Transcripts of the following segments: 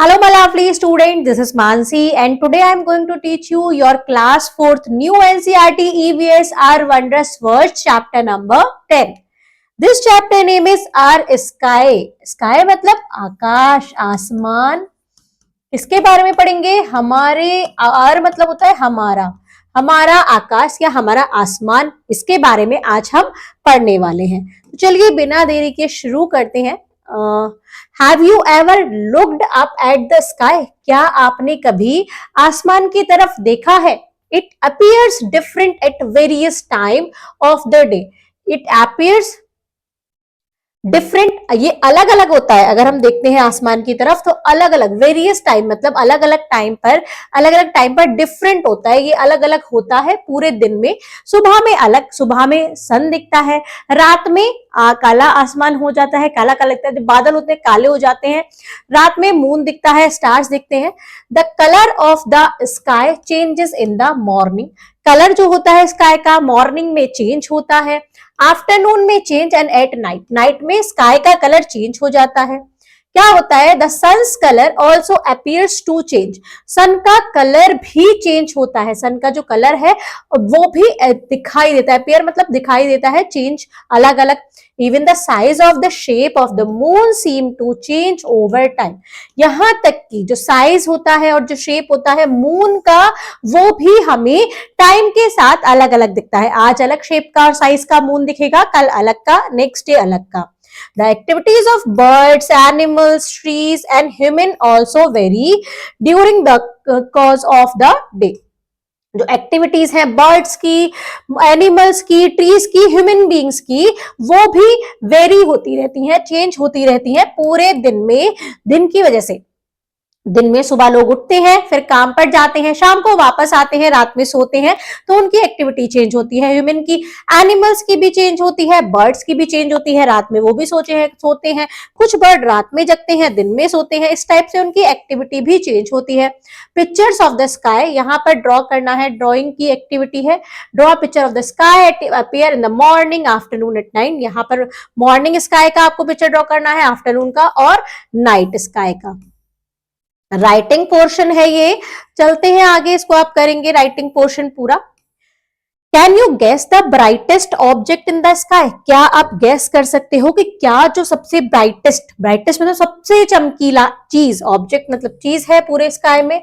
Hello, my lovely student. This is Mansi, and today I am going to teach you your class 4th new NCERT EVS Our Wondrous Words chapter number 10. This chapter name is Our Sky. Sky मतलब आकाश, आसमान. इसके बारे में पढ़ेंगे. हमारे are मतलब होता है हमारा, हमारा आकाश या हमारा आसमान. इसके बारे में आज हम पढ़ने वाले हैं. तो चलिए बिना देरी के शुरू करते हैं. Have you ever looked up at the sky? क्या आपने कभी आसमान की तरफ देखा है? It appears different at various time of the day. It appears different, ये अलग अलग होता है. अगर हम देखते हैं आसमान की तरफ तो अलग अलग, वेरियस टाइम मतलब अलग अलग टाइम पर डिफरेंट होता है. ये अलग अलग होता है पूरे दिन में. सुबह में अलग, सुबह में सन दिखता है, रात में काला आसमान हो जाता है, काला काला दिखता है, बादल होते हैं काले हो जाते हैं, रात में मून दिखता है, स्टार्स दिखते हैं. The colour of the sky changes in the morning. Colour जो होता है स्काई का मॉर्निंग में चेंज होता है, आफ्टरनून में change and at night, night में स्काई का कलर चेंज हो जाता है. क्या होता है? The sun's colour also appears to change. Sun का कलर भी चेंज होता है. सन का जो कलर है वो भी दिखाई देता है. अपीयर मतलब दिखाई देता है, चेंज अलग अलग. Even the size of the shape of the moon seem to change over time. यहां तक कि जो साइज होता है और जो शेप होता है मून का वो भी हमें टाइम के साथ अलग अलग दिखता है. आज अलग शेप का और साइज का मून दिखेगा, कल अलग का, नेक्स्ट डे अलग का. The activities of birds, animals, trees and human also vary during the course of the day. जो एक्टिविटीज हैं बर्ड्स की, एनिमल्स की, ट्रीज की, ह्यूमन बींग्स की, वो भी वेरी होती रहती हैं, चेंज होती रहती हैं पूरे दिन में. दिन की वजह से दिन में सुबह लोग उठते हैं, फिर काम पर जाते हैं, शाम को वापस आते हैं, रात में सोते हैं, तो उनकी एक्टिविटी चेंज होती है. ह्यूमन की, एनिमल्स की भी चेंज होती है, बर्ड्स की भी चेंज होती है. रात में वो भी सोते हैं. कुछ बर्ड रात में जगते हैं, दिन में सोते हैं. इस टाइप से उनकी एक्टिविटी भी चेंज होती है. पिक्चर्स ऑफ द स्काई, यहाँ पर ड्रॉ करना है, ड्रॉइंग की एक्टिविटी है. Draw picture of the sky appear in the morning, afternoon at night. यहाँ पर मॉर्निंग स्काई का आपको पिक्चर ड्रॉ करना है, आफ्टरनून का और नाइट स्काई का. राइटिंग पोर्शन है ये. चलते हैं आगे, इसको आप करेंगे राइटिंग पोर्शन पूरा. Can you guess the brightest object in the sky? क्या आप गेस कर सकते हो कि क्या जो सबसे ब्राइटेस्ट, ब्राइटेस्ट मतलब सबसे चमकीला चीज, ऑब्जेक्ट मतलब चीज है पूरे स्काई में.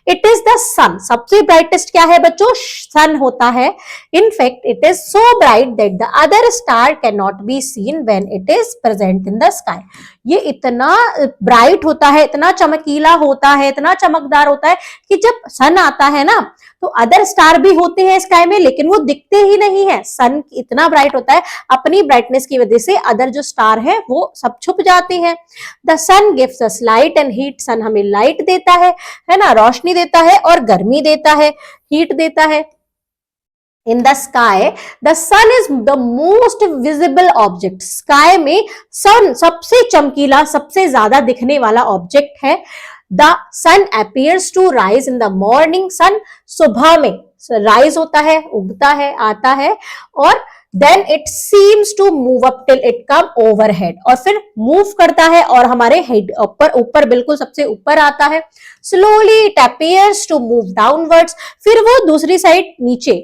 इट इज द सन. सबसे ब्राइटेस्ट क्या है बच्चों? सन होता है. In fact it is so bright that the other star can not be seen when it is present in the sky. ये इतना ब्राइट होता है, इतना चमकीला होता है, इतना चमकदार होता है कि जब सन आता है ना तो अदर स्टार भी होते हैं स्काई में, लेकिन वो दिखते ही नहीं है. सन इतना ब्राइट होता है, अपनी ब्राइटनेस की वजह से अदर जो स्टार है वो सब छुप जाते हैं. The sun gives us light and heat. Sun हमें लाइट देता है ना, रोशनी देता है और गर्मी देता है, हीट देता है. In the sky, the sun is the most visible object. Sky में सन सबसे चमकीला, सबसे ज्यादा दिखने वाला ऑब्जेक्ट है. The sun appears to rise in the morning. सन सुबह में राइज होता है, उगता है, आता है, और then it seems to move up till it come overhead. और फिर मूव करता है और हमारे हेड ऊपर बिल्कुल सबसे ऊपर आता है. Slowly it appears to move downwards. फिर वो दूसरी साइड नीचे,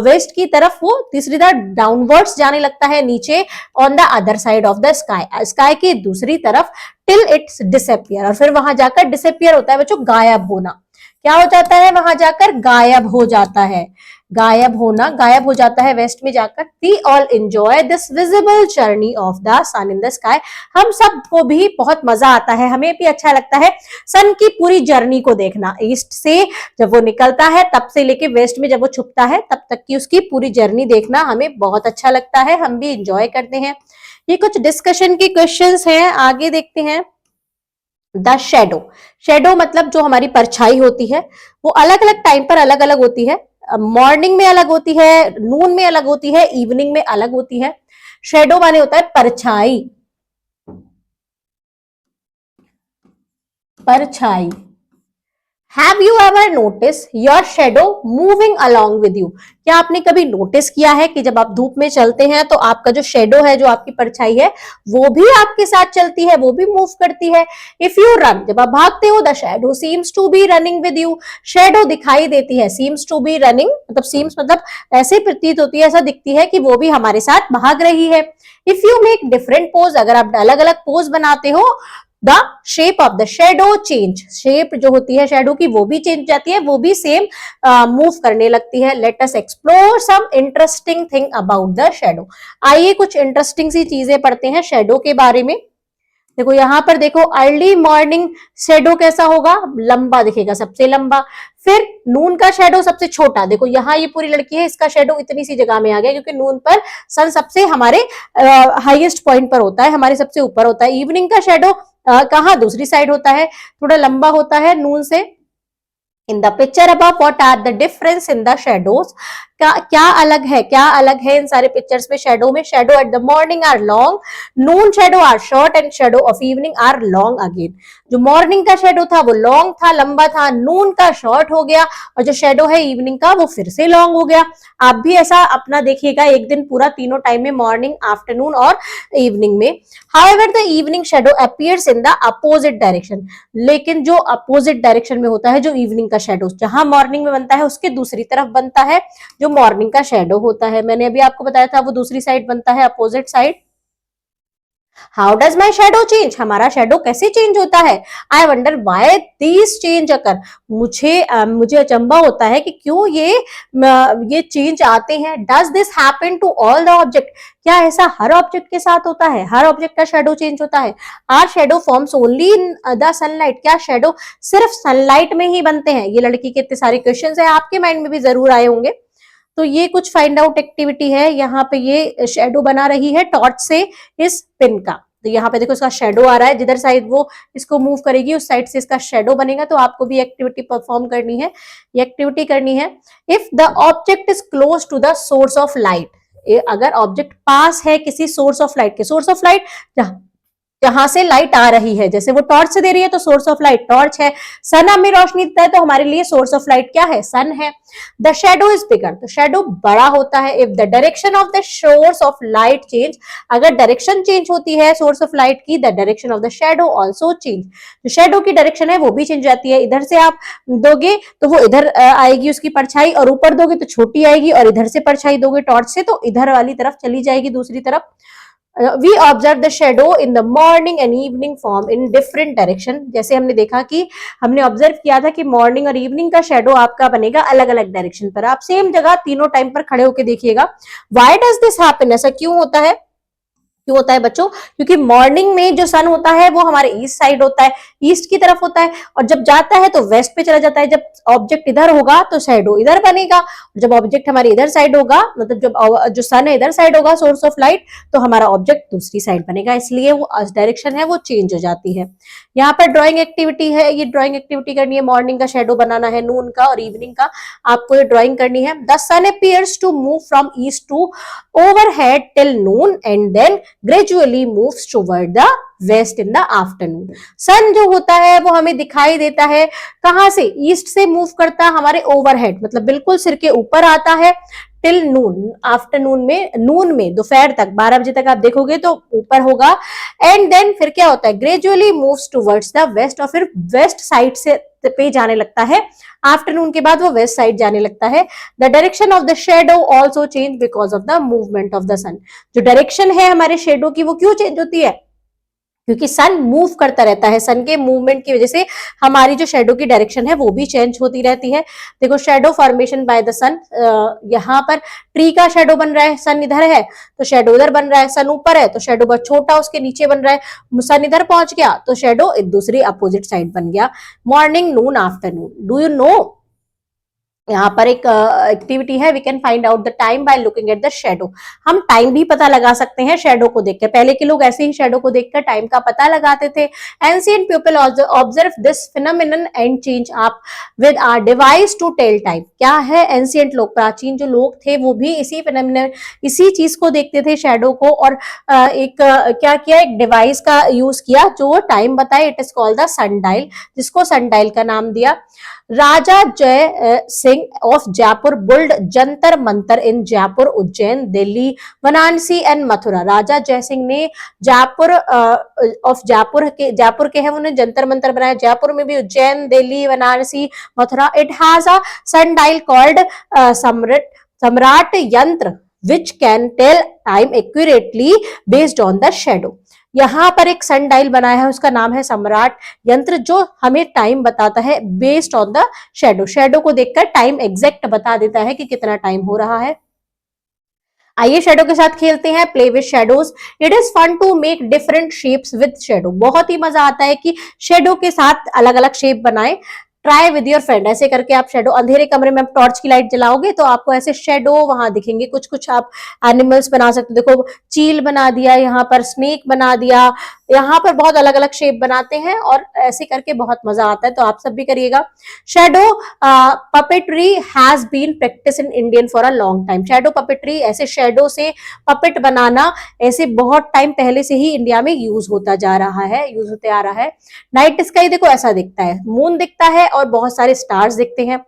वेस्ट की तरफ वो तीसरी तरफ डाउनवर्ड्स जाने लगता है, नीचे, on the other side of the sky, sky की दूसरी तरफ, टिल इट्स डिसअपियर. और फिर वहां जाकर डिसअपियर होता है बच्चों, गायब होना. क्या हो जाता है? वहां जाकर गायब हो जाता है. गायब होना, गायब हो जाता है वेस्ट में जाकर. We all enjoy this visible journey of the sun in the sky. हम सबको भी बहुत मजा आता है, हमें भी अच्छा लगता है सन की पूरी जर्नी को देखना. ईस्ट से जब वो निकलता है तब से लेके वेस्ट में जब वो छुपता है तब तक की उसकी पूरी जर्नी देखना हमें बहुत अच्छा लगता है, हम भी एंजॉय करते हैं. ये कुछ डिस्कशन के क्वेश्चंस हैं, आगे देखते हैं. The shadow. शेडो मतलब जो हमारी परछाई होती है वो अलग अलग टाइम पर अलग अलग होती है. मॉर्निंग में अलग होती है, नून में अलग होती है, इवनिंग में अलग होती है. शेडो माने होता है परछाई. परछाई have you ever notice your shadow moving along with you? क्या आपने कभी नोटिस किया है कि जब आप धूप में चलते हैं तो आपका जो शेडो है, जो आपकी परछाई है, वो भी आपके साथ चलती है, वो भी मूव करती है? इफ यू रन, जब आप भागते हो, the shadow seems to be running with you, shadow दिखाई देती है, सीम्स टू बी रनिंग मतलब सीम्स मतलब ऐसे प्रतीत होती है, ऐसा दिखती है कि वो भी हमारे साथ भाग रही है। If you make different pose, अगर आप अलग अलग पोज बनाते हो, the shape of the shadow change, shape जो होती है शेडो की वो भी चेंज जाती है, वो भी सेम मूव करने लगती है। Let us explore some interesting thing about the shadow. आइए कुछ इंटरेस्टिंग सी चीजें पढ़ते हैं शेडो के बारे में। देखो यहाँ पर देखो, अर्ली मॉर्निंग शेडो कैसा होगा, लंबा दिखेगा, सबसे लंबा। फिर नून का शेडो सबसे छोटा, देखो यहाँ ये पूरी लड़की है, इसका शेडो इतनी सी जगह में आ गया क्योंकि नून पर सन सबसे हमारे हाईएस्ट पॉइंट पर होता है, हमारे सबसे ऊपर होता है। इवनिंग का शेडो कहाँ, दूसरी साइड होता है, थोड़ा लंबा होता है नून से। In the picture above what are the difference in the shadows, क्या अलग है, क्या अलग है इन सारे पिक्चर्स में शेडो में? Shadow at the morning are long, noon shadow are short and shadow of evening are long again. जो मॉर्निंग का शेडो था वो लॉन्ग था, लंबा था, नून का शॉर्ट हो गया, और जो शेडो है इवनिंग का वो फिर से लॉन्ग हो गया। आप भी ऐसा अपना देखिएगा एक दिन पूरा, तीनों टाइम में, मॉर्निंग, आफ्टरनून और इवनिंग में। However the evening shadow appears in the opposite direction, लेकिन जो अपोजिट डायरेक्शन में होता है जो इवनिंग का शेडो, जहां मॉर्निंग में बनता है उसके दूसरी तरफ बनता है जो मॉर्निंग का शेडो होता है। मैंने अभी आपको बताया था वो दूसरी साइड बनता है, opposite side. How does my shadow change, हमारा शेडो कैसे चेंज होता है? I wonder why these change occur, मुझे अचंबा होता है कि क्यों ये चेंज आते हैं। Does this happen to all the object, क्या ऐसा हर ऑब्जेक्ट के साथ होता है, हर ऑब्जेक्ट का शेडो चेंज होता है? Are shadow forms only in the sunlight, क्या शेडो सिर्फ सनलाइट में ही बनते हैं? ये लड़की के इतने सारे क्वेश्चन है, आपके माइंड में भी जरूर आए होंगे। तो ये कुछ फाइंड आउट एक्टिविटी है। यहाँ पे ये शेडो बना रही है टॉर्च से इस पिन का, तो यहाँ पे देखो इसका शेडो आ रहा है, जिधर साइड वो इसको मूव करेगी उस साइड से इसका शेडो बनेगा। तो आपको भी एक्टिविटी परफॉर्म करनी है, ये एक्टिविटी करनी है। If the object is close to the source of light, अगर ऑब्जेक्ट पास है किसी सोर्स ऑफ लाइट के, सोर्स ऑफ लाइट जहां से लाइट आ रही है, जैसे वो टॉर्च से दे रही है तो सोर्स ऑफ लाइट टॉर्च है, सन हमें रोशनी देता है तो हमारे लिए सोर्स ऑफ लाइट क्या है, सन है। द शेडो इज बिगर, तो शेडो बड़ा होता है। If the direction of the source of light change, अगर डायरेक्शन चेंज होती है सोर्स ऑफ लाइट की, the direction of the shadow also change, जो शेडो की डायरेक्शन है वो भी चेंज जाती है। इधर से आप दोगे तो वो इधर आएगी उसकी परछाई, और ऊपर दोगे तो छोटी आएगी, और इधर से परछाई दोगे टॉर्च से तो इधर वाली तरफ चली जाएगी, दूसरी तरफ। We observe the shadow in the morning and evening form in different direction, जैसे हमने देखा कि हमने ऑब्जर्व किया था कि मॉर्निंग और इवनिंग का शेडो आपका बनेगा अलग अलग डायरेक्शन पर। आप सेम जगह तीनों टाइम पर खड़े होकर देखिएगा। व्हाई डज दिस हैपन, ऐसा क्यों होता है? क्यों होता है बच्चों? क्योंकि मॉर्निंग में जो सन होता है वो हमारे ईस्ट साइड होता है, ईस्ट की तरफ होता है, और जब जाता है तो वेस्ट पे चला जाता है। जब ऑब्जेक्ट इधर होगा तो शेडो इधर बनेगा, जब ऑब्जेक्ट हमारे इधर साइड होगा, मतलब जब जो सन है इधर साइड होगा सोर्स ऑफ लाइट, तो हमारा ऑब्जेक्ट दूसरी साइड बनेगा, इसलिए वो डायरेक्शन है वो चेंज हो जाती है। यहाँ पर ड्रॉइंग एक्टिविटी है, ये ड्रॉइंग एक्टिविटी करनी है, मॉर्निंग का शेडो बनाना है, नून का और इवनिंग का आपको ये ड्रॉइंग करनी है। The sun appears to move from east to overhead till noon and then gradually moves toward the west in the afternoon. Sun जो होता है वो हमें दिखाई देता है कहां से, ईस्ट से मूव करता है हमारे ओवरहेड, मतलब बिल्कुल सिर के ऊपर आता है, टिल नून, आफ्टरनून में, नून में दोपहर तक 12 बजे तक आप देखोगे तो ऊपर होगा, एंड देन फिर क्या होता है, gradually moves towards the west, और फिर वेस्ट साइड से पे जाने लगता है, आफ्टरनून के बाद वो वेस्ट साइड जाने लगता है। The direction of the shadow also change because of the movement of the sun, जो डायरेक्शन है हमारे शेडो की वो क्यों चेंज होती है? क्योंकि सन मूव करता रहता है, सन के मूवमेंट की वजह से हमारी जो शेडो की डायरेक्शन है वो भी चेंज होती रहती है। देखो शेडो फॉर्मेशन बाय द सन, यहाँ पर ट्री का शेडो बन रहा है, सन इधर है तो शेडो इधर बन रहा है, सन ऊपर है तो शेडो बहुत छोटा उसके नीचे बन रहा है, सन इधर पहुंच गया तो शेडो दूसरी अपोजिट साइड बन गया। Morning, noon, afternoon. Do you know यहाँ पर एक एक्टिविटी है, we can find out the time by looking at the shadow. हम टाइम भी पता लगा सकते हैं शेडो को देखकर। पहले के लोग ऐसे ही शेडो को देखकर टाइम का पता लगाते थे। Ancient people observe this phenomenon and change up with our device to tell time. क्या है, एंशिएंट लोग, प्राचीन जो लोग थे वो भी इसी फिनोमिनन, इसी चीज को देखते थे शेडो को, और क्या किया, एक डिवाइस का यूज किया जो टाइम बताए। It is called the sundial, जिसको सनडाइल का नाम दिया। Raja Jai Singh of Jaipur built Jantar Mantar in Jaipur, Ujjain, Delhi, Varanasi and Mathura. Raja Jai Singh ने जयपुर ऑफ जयपुर के हैं, उन्होंने जंतर मंतर बनाया। जयपुर में भी, Ujjain, Delhi, Varanasi, Mathura. It has a sundial called सम्राट यंत्र which can tell time accurately based on the shadow। यहाँ पर एक सनडाइल बनाया है, उसका नाम है सम्राट यंत्र, जो हमें टाइम बताता है based on the shadow. Shadow को देखकर टाइम एग्जैक्ट बता देता है कि कितना टाइम हो रहा है। आइए शेडो के साथ खेलते हैं, play with shadows. It is fun to make different shapes with shadow. बहुत ही मजा आता है कि शेडो के साथ अलग अलग शेप बनाए। ट्राई विद योर फ्रेंड, ऐसे करके आप शेडो, अंधेरे कमरे में आप टॉर्च की लाइट जलाओगे तो आपको ऐसे शेडो वहां दिखेंगे। कुछ कुछ आप एनिमल्स बना सकते हो, देखो चील बना दिया, यहाँ पर स्नेक बना दिया, यहाँ पर बहुत अलग अलग शेप बनाते हैं और ऐसे करके बहुत मजा आता है। तो आप सब भी करिएगा। Shadow puppetry has been practice in Indian for a long time. Shadow puppetry, ऐसे शेडो से पपेट बनाना ऐसे बहुत टाइम पहले से ही इंडिया में यूज होता जा रहा है, यूज होते आ रहा है। नाइट स्काई देखो ऐसा दिखता है, मून दिखता है और बहुत सारे स्टार्स दिखते हैं।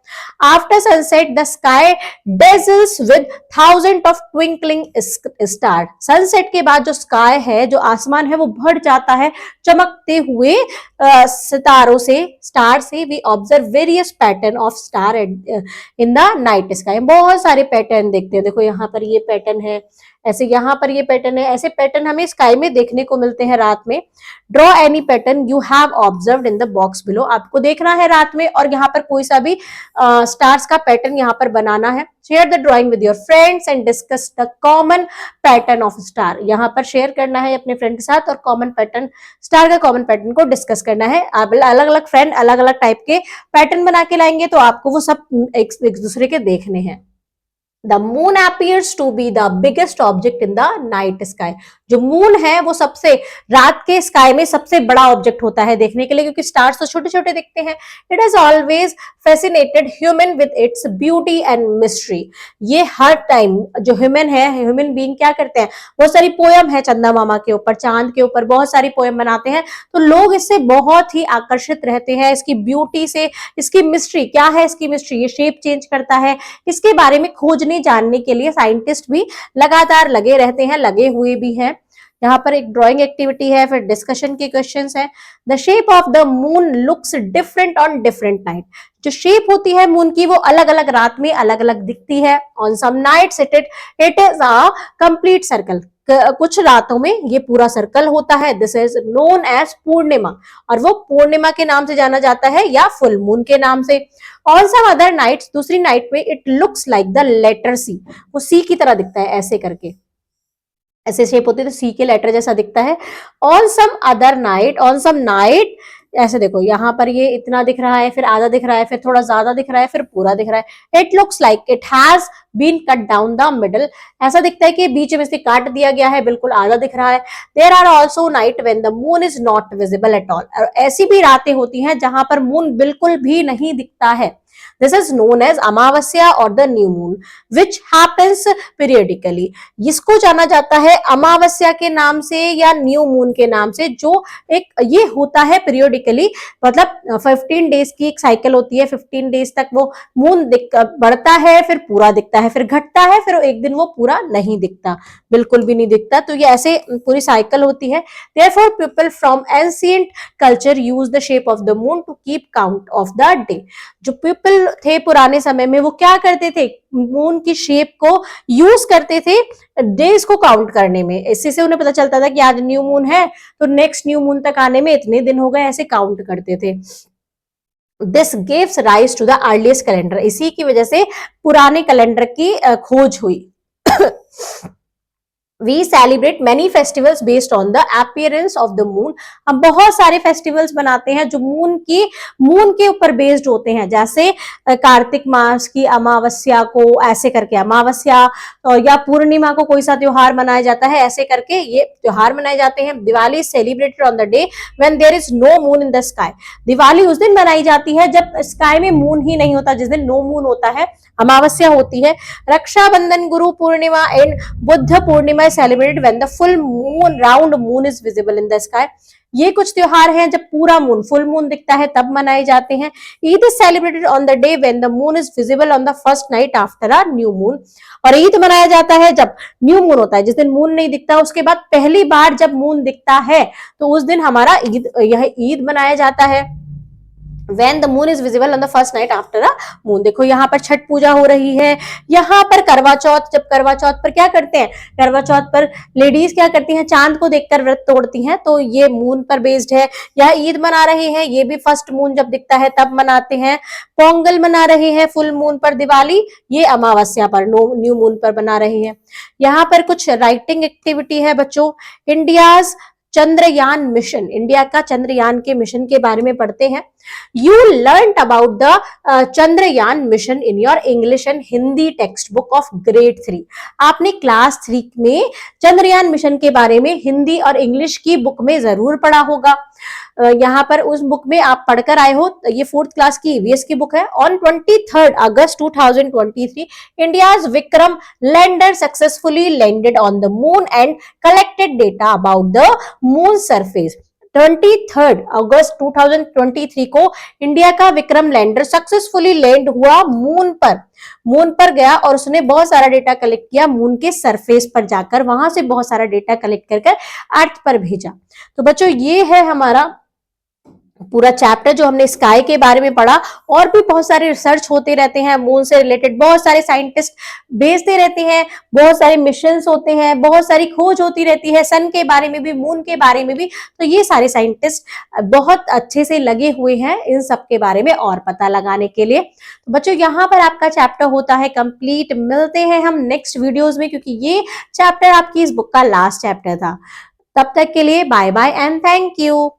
After sunset the sky dazzles with thousand of twinkling star. Sunset के बाद जो स्काई है, जो आसमान है, वो भर जाता है चमकते हुए सितारों से, स्टार से। We observe various pattern of star in the night sky. बहुत सारे पैटर्न देखते हैं, देखो यहाँ पर ये पैटर्न है, ऐसे यहाँ पर ये पैटर्न है, ऐसे पैटर्न हमें स्काई में देखने को मिलते हैं रात में। Draw any pattern you have observed in the box below. आपको देखना है रात में और यहाँ पर कोई सा भी स्टार्स का पैटर्न यहाँ पर बनाना है। Share the drawing with your friends and discuss the common pattern of star. यहाँ पर शेयर करना है अपने फ्रेंड के साथ और कॉमन पैटर्न, स्टार का कॉमन पैटर्न को डिस्कस करना है। आप अलग अलग फ्रेंड अलग अलग टाइप के पैटर्न बना के लाएंगे तो आपको वो सब एक दूसरे के देखने हैं। The moon appears to be the biggest object in the night sky। जो मून है वो सबसे, रात के स्काई में सबसे बड़ा ऑब्जेक्ट होता है देखने के लिए, क्योंकि स्टार्स तो छोटे छोटे दिखते हैं। It has always fascinated human with its beauty and mystery. ये हर टाइम जो ह्यूमन है, ह्यूमन बीइंग क्या करते हैं, बहुत सारी पोयम है चंदा मामा के ऊपर, चांद के ऊपर बहुत सारी पोयम बनाते हैं, तो लोग इससे बहुत ही आकर्षित रहते हैं, इसकी ब्यूटी से। इसकी मिस्ट्री क्या है, इसकी मिस्ट्री, ये शेप चेंज करता है, इसके बारे में खोजने जानने के लिए साइंटिस्ट भी लगातार लगे रहते हैं, लगे हुए भी हैं। यहाँ पर एक ड्राइंग एक्टिविटी है, फिर डिस्कशन के क्वेश्चंस हैं। The shape of the moon looks different on different night. जो शेप होती है मून की वो अलग अलग रात में अलग अलग दिखती है। On some nights it is a complete circle. कुछ रातों में ये पूरा सर्कल होता है। This is known as purnima, और वो पूर्णिमा के नाम से जाना जाता है या फुल मून के नाम से। ऑन सम अदर नाइट्स, दूसरी नाइट में it looks like the letter C, वो सी की तरह दिखता है, ऐसे करके ऐसे शेप होती है तो सी के लेटर जैसा दिखता है। On some other night, on some night ऐसे देखो, यहाँ पर ये इतना दिख रहा है, फिर आधा दिख रहा है, फिर थोड़ा ज्यादा दिख रहा है, फिर पूरा दिख रहा है। It looks like it has been cut down the middle. ऐसा दिखता है कि बीच में से काट दिया गया है, बिल्कुल आधा दिख रहा है। There are also night when the moon is not visible at all. और ऐसी भी रातें होती हैं जहां पर मून बिल्कुल भी नहीं दिखता है। This is known as Amavasya or the new moon, which happens periodically। इसको जाना जाता है अमावस्या के नाम से या न्यू मून के नाम से, जो एक ये होता है periodically, मतलब 15 डेज की एक साइकिल होती है। 15 डेज तक वो मून बढ़ता है, फिर पूरा दिखता है, फिर घटता है, फिर एक दिन वो पूरा नहीं दिखता, बिल्कुल भी नहीं दिखता। तो ये ऐसे पूरी साइकिल होती है। Therefore people from ancient culture use the shape of the moon to keep count of the day। जो पीपल थे पुराने समय में वो क्या करते थे, मून की शेप को यूज करते थे डेज को काउंट करने में। इससे से उन्हें पता चलता था कि आज न्यू मून है तो नेक्स्ट न्यू मून तक आने में इतने दिन हो गए, ऐसे काउंट करते थे। This gives rise to the earliest calendar. इसी की वजह से पुराने कैलेंडर की खोज हुई। We celebrate many festivals based on the appearance of the moon. हम बहुत सारे फेस्टिवल्स बनाते हैं जो मून के ऊपर बेस्ड होते हैं, जैसे कार्तिक मास की अमावस्या को ऐसे करके अमावस्या, या पूर्णिमा को कोई सा त्योहार मनाया जाता है, ऐसे करके ये त्योहार मनाए जाते हैं। Diwali celebrated on the day when there is no moon in the sky. Diwali उस दिन मनाई जाती है जब स्काई में मून ही नहीं होता, जिस दिन नो मून होता है, अमावस्या होती है। Rakshabandhan, Guru Purnima and Buddha Purnima celebrated when the full moon, round moon is visible in the sky. ये कुछ त्योहार हैं जब पूरा मून, फुल मून दिखता है तब मनाए जाते हैं। Eid is celebrated on the day when the moon is visible on the first night after a new moon. और ईद मनाया जाता है जब न्यू मून होता है, जिस दिन मून नहीं दिखता उसके बाद पहली बार जब मून दिखता है तो उस दिन हमारा यह ईद मनाया जाता है। When the moon is visible on the first night after a moon। देखो यहाँ पर छठ पूजा हो रही है, यहाँ पर करवा चौथ, जब करवा चौथ पर क्या करते हैं, करवा चौथ पर लेडीज क्या करती हैं, चांद को देखकर व्रत तोड़ती हैं, तो ये मून पर बेस्ड है। यह ईद मना रहे हैं, ये भी फर्स्ट मून जब दिखता है तब मनाते हैं। पोंगल मना रहे हैं फुल मून पर। दिवाली ये अमावस्या पर, न्यू मून पर बना रहे हैं। यहाँ पर कुछ राइटिंग एक्टिविटी है बच्चों। इंडियाज चंद्रयान मिशन, इंडिया का चंद्रयान के मिशन के बारे में पढ़ते हैं। You learn about the Chandrayaan mission in your English and Hindi text book of grade 3। आपने क्लास 3 में चंद्रयान मिशन के बारे में हिंदी और इंग्लिश की बुक में जरूर पढ़ा होगा। यहाँ पर उस बुक में आप पढ़कर आए हो, ये 4th क्लास की ईवीएस की बुक है। On 23 August 2023 India's Vikram lander successfully landed on the moon and collected data about the moon surface. 23 अगस्त 2023 को इंडिया का विक्रम लैंडर सक्सेसफुली लैंड हुआ मून पर गया और उसने बहुत सारा डेटा कलेक्ट किया मून के सरफेस पर जाकर, वहां से बहुत सारा डेटा कलेक्ट कर अर्थ पर भेजा। तो बच्चों ये है हमारा पूरा चैप्टर जो हमने स्काई के बारे में पढ़ा। और भी बहुत सारे रिसर्च होते रहते हैं मून से रिलेटेड, बहुत सारे साइंटिस्ट भेजते रहते हैं, बहुत सारे मिशंस होते हैं, बहुत सारी खोज होती रहती है सन के बारे में भी, मून के बारे में भी। तो ये सारे साइंटिस्ट बहुत अच्छे से लगे हुए हैं इन सब के बारे में और पता लगाने के लिए। तो बच्चों यहाँ पर आपका चैप्टर होता है कंप्लीट। मिलते हैं हम नेक्स्ट वीडियोज में, क्योंकि ये चैप्टर आपकी इस बुक का लास्ट चैप्टर था। तब तक के लिए bye bye and thank you.